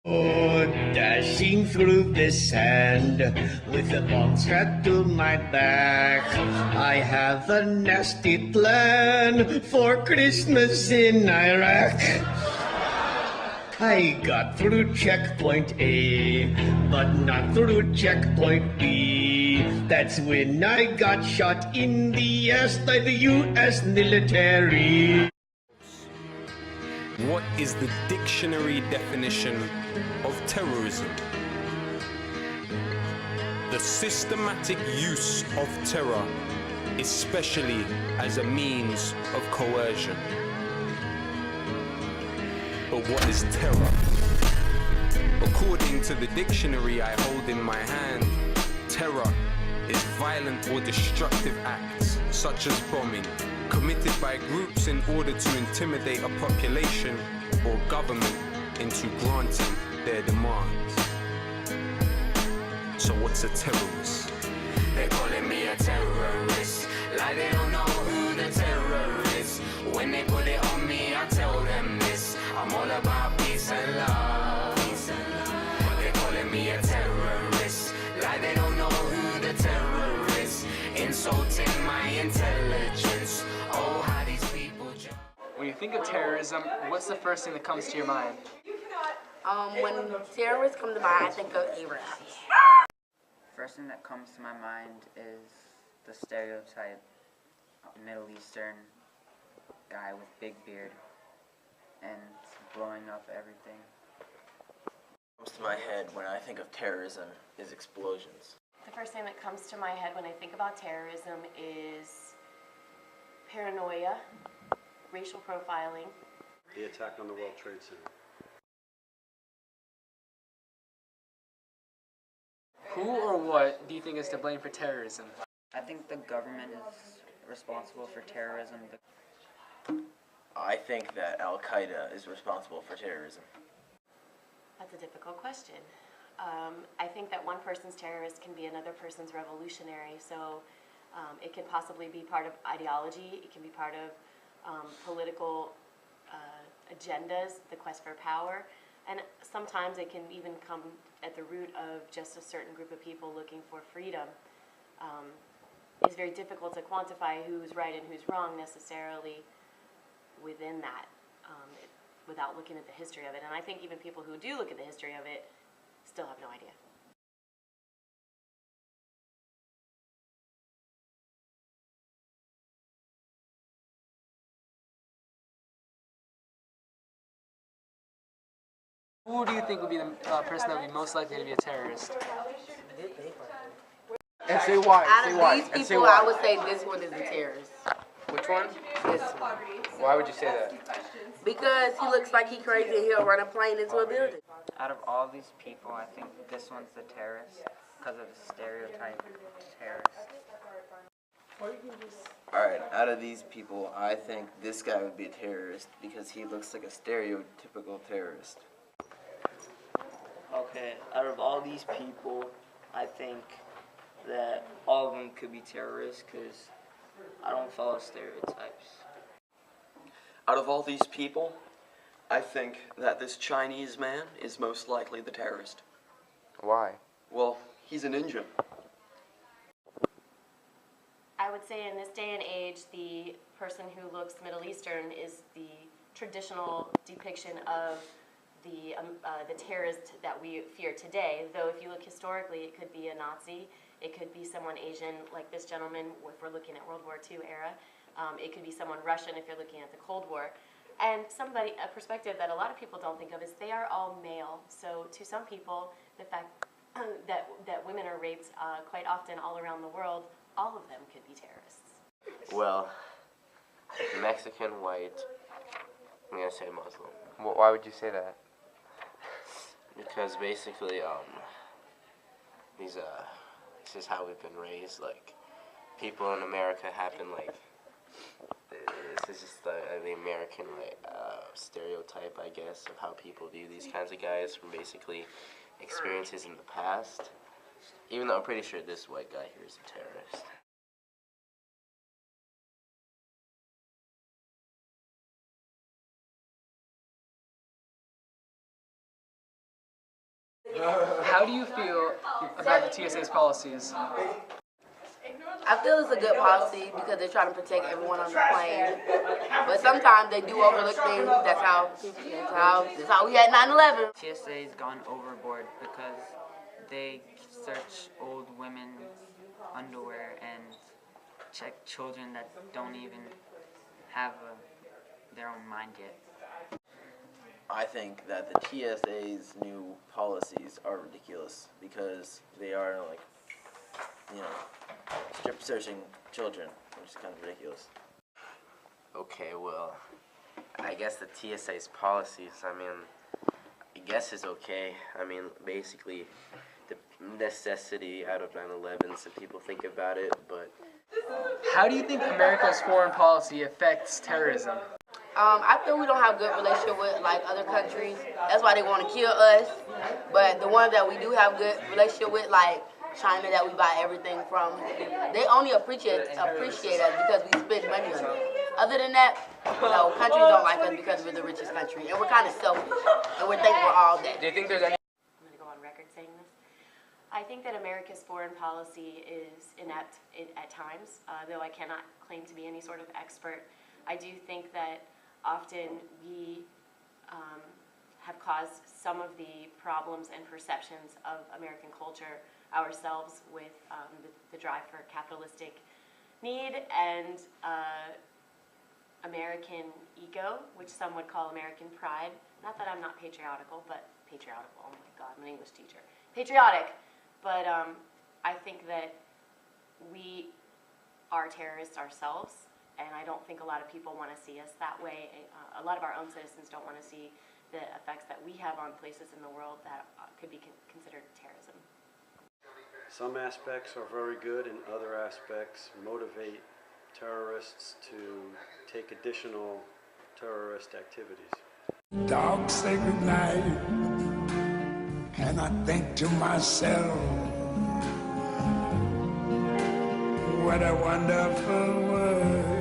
Oh, dashing through the sand with a bomb strapped to my back. I have a nasty plan for Christmas in Iraq. I got through checkpoint A, but not through checkpoint B. That's when I got shot in the ass by the US military. What is the dictionary definition of terrorism? The systematic use of terror, especially as a means of coercion. But what is terror? According to the dictionary I hold in my hand, terror is violent or destructive acts, such as bombing, committed by groups in order to intimidate a population or government into granting their demands. So what's a terrorist? They're calling me a terrorist, like they don't know who the terror is. When they put it on me, I tell them this: I'm all about peace and love. They're calling me a terrorist, like they don't know who the terror is. Insulting my intelligence. Oh, how these people jump. When you think of terrorism, what's the first thing that comes to your mind? When terrorists come to mind, I think of Iran. First thing that comes to my mind is the stereotype Middle Eastern guy with big beard and blowing up everything. What comes to my head when I think of terrorism is explosions. The first thing that comes to my head when I think about terrorism is paranoia, racial profiling. The attack on the World Trade Center. Who or what do you think is to blame for terrorism? I think the government is responsible for terrorism. I think that Al-Qaeda is responsible for terrorism. That's a difficult question. I think that one person's terrorist can be another person's revolutionary, so it can possibly be part of ideology, it can be part of political agendas, the quest for power, and sometimes it can even come at the root of just a certain group of people looking for freedom. It's very difficult to quantify who's right and who's wrong necessarily within that, without looking at the history of it. And I think even people who do look at the history of it still have no idea. Who do you think would be the person that would be most likely to be a terrorist? And say why. Out of these people, I would say this one is a terrorist. Which one? This one. Why would you say that? Because he looks like he crazy and he'll run a plane into a building. Out of all these people, I think this one's the terrorist because of the stereotype terrorist. Alright, out of these people, I think this guy would be a terrorist because he looks like a stereotypical terrorist. Okay, out of all these people, I think that all of them could be terrorists because I don't follow stereotypes. Out of all these people, I think that this Chinese man is most likely the terrorist. Why? Well, he's a ninja. I would say in this day and age, the person who looks Middle Eastern is the traditional depiction of the terrorist that we fear today. Though if you look historically, it could be a Nazi, it could be someone Asian like this gentleman if we're looking at World War II era. It could be someone Russian if you're looking at the Cold War. And a perspective that a lot of people don't think of is they are all male. So to some people, the fact that women are raped quite often all around the world, all of them could be terrorists. Well, Mexican, white, I'm gonna say Muslim. Why would you say that? Because basically, this is how we've been raised. Like, people in America have been like, this is just the American stereotype, I guess, of how people view these kinds of guys from basically experiences in the past. Even though I'm pretty sure this white guy here is a terrorist. How do you feel about the TSA's policies? I feel it's a good policy because they're trying to protect everyone on the plane. But sometimes they do overlook things. That's how we had 9/11. TSA's gone overboard because they search old women's underwear and check children that don't even have their own mind yet. I think that the TSA's new policies are ridiculous because they are like, strip searching children, which is kind of ridiculous. Okay, well, I guess the TSA's policies, I guess is okay. Basically, the necessity out of 9/11, so people think about it, but... How do you think America's foreign policy affects terrorism? I feel we don't have good relationship with like other countries. That's why they want to kill us. But the ones that we do have good relationship with, like China, that we buy everything from, they only appreciate us because we spend money on it. Other than that, no, countries don't like us because we're the richest country, and we're kind of selfish, and we think we're all that. Do you think there's any... I'm going to go on record saying this. I think that America's foreign policy is inept at times, though I cannot claim to be any sort of expert. I do think that often we have caused some of the problems and perceptions of American culture ourselves with the drive for capitalistic need and American ego, which some would call American pride. Not that I'm not patriotical, but patriotical, oh my God, I'm an English teacher. Patriotic, but I think that we are terrorists ourselves, and I don't think a lot of people want to see us that way. A lot of our own citizens don't want to see the effects that we have on places in the world that could be considered terrorism. Some aspects are very good and other aspects motivate terrorists to take additional terrorist activities. Dogs say goodnight, and I think to myself, what a wonderful world.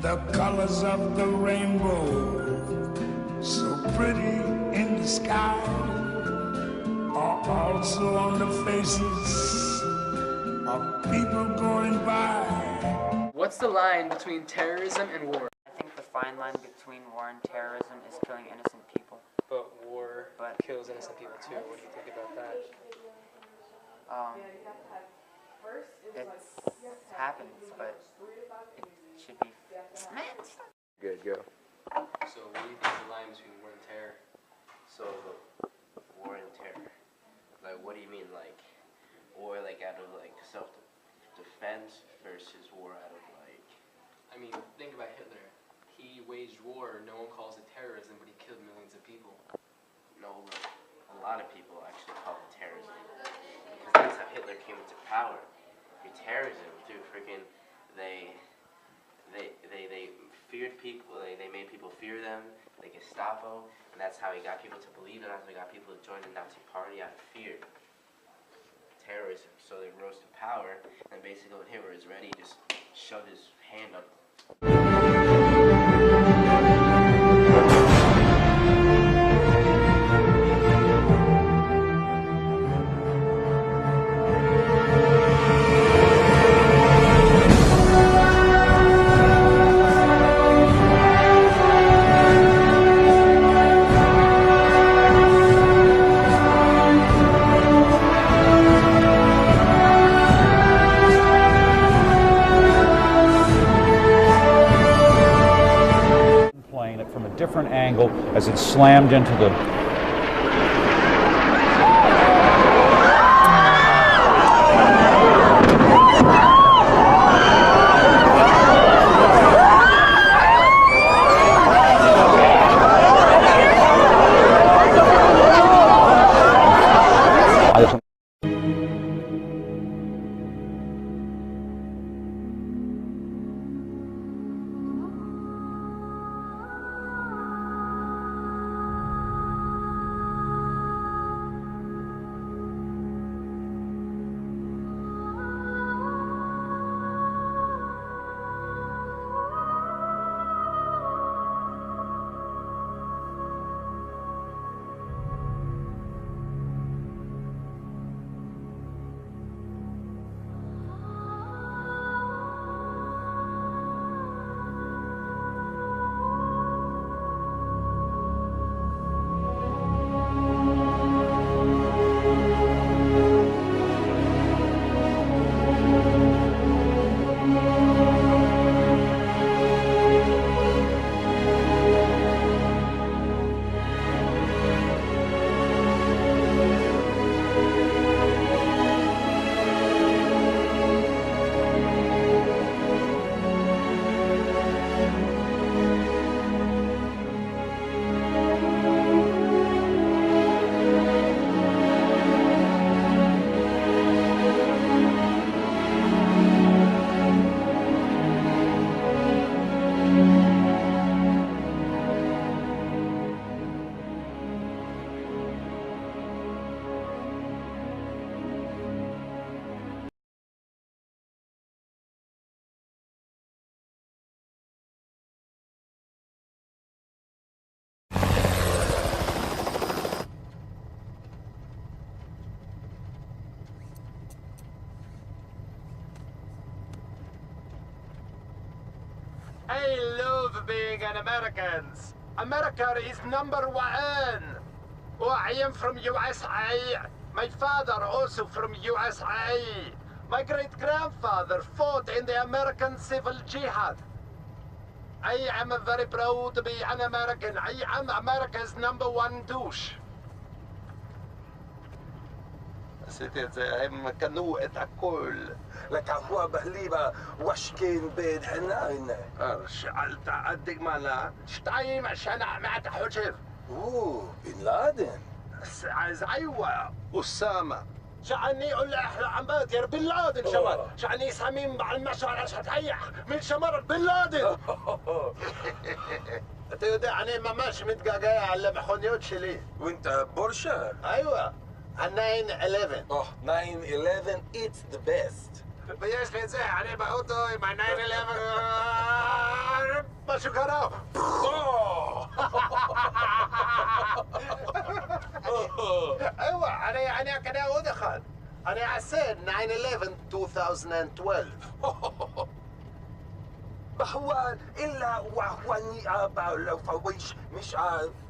The colors of the rainbow, so pretty in the sky, are also on the faces of people going by. What's the line between terrorism and war? I think the fine line between war and terrorism is killing innocent people. But war kills innocent people too. What do you think about that? It happens, but it should be... Good, go. So what do you think is the line between war and terror? So, war and terror. Like, what do you mean, like, war, like, out of, like, self-defense versus war out of, like... I mean, think about Hitler. He waged war, no one calls it terrorism, but he killed millions of people. No, a lot of people actually call it terrorism. Because that's how Hitler came into power. Through terrorism, through freaking, they feared people, they made people fear them, like Gestapo, and that's how he got people to believe in, that's how he got people to join the Nazi party out of fear. Terrorism. So they rose to power, and basically when Hitler was ready, he just shoved his hand up. From a different angle as it slammed into the about being an American. America is number one. Oh, I am from USA. My father also from USA. My great-grandfather fought in the American Civil Jihad. I am very proud to be an American. I am America's number one douche. ستي هم كانوا الكل لك هو بهليبة وش كان بيد حناين شعلت عدك معنا شتايم عشان معك حجر بن لادن ايوه أسامة شعني يقول لي احنا عماد يا بن لادن شمال شعني صميم مع المشعر عشان تهيح من شمال بن لادن انت يودع انا ما ماشي متقاقايا على محونيوت شلي وانت بورشة ايوه 9/11 9/11 it's the best بيش لي عليه بقوتو مع 9/11 ما شو كراو ايوه انا كده ودخل انا حسيت 9/11 2012 بحوال الا وحواني لو فويش مش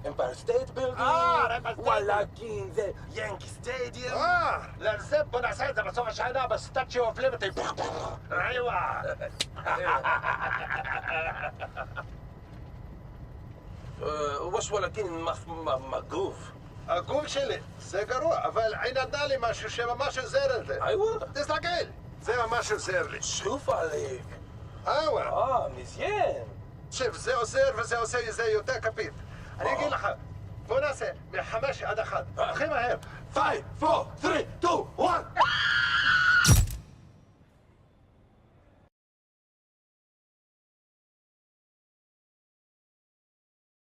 امباير ستيت بيلدينج ولكن ذا يانكي ستاديوم لا زب انا ساعتها بس هو شايلها بس ستاتشيو اوف ليبرتي ايوه وش ولكن مقروف اقول شلي سيجارو افل عين دالي ماشو شبه ماشو زيرلت ايوه تستقيل زي ما ماشو زيرلي شوف عليك ايوه مزيان شوف زي سيرف زي كابيت انا اجي لك فوناسه من حماش ادخل خيمه هير 5 4 3 2 1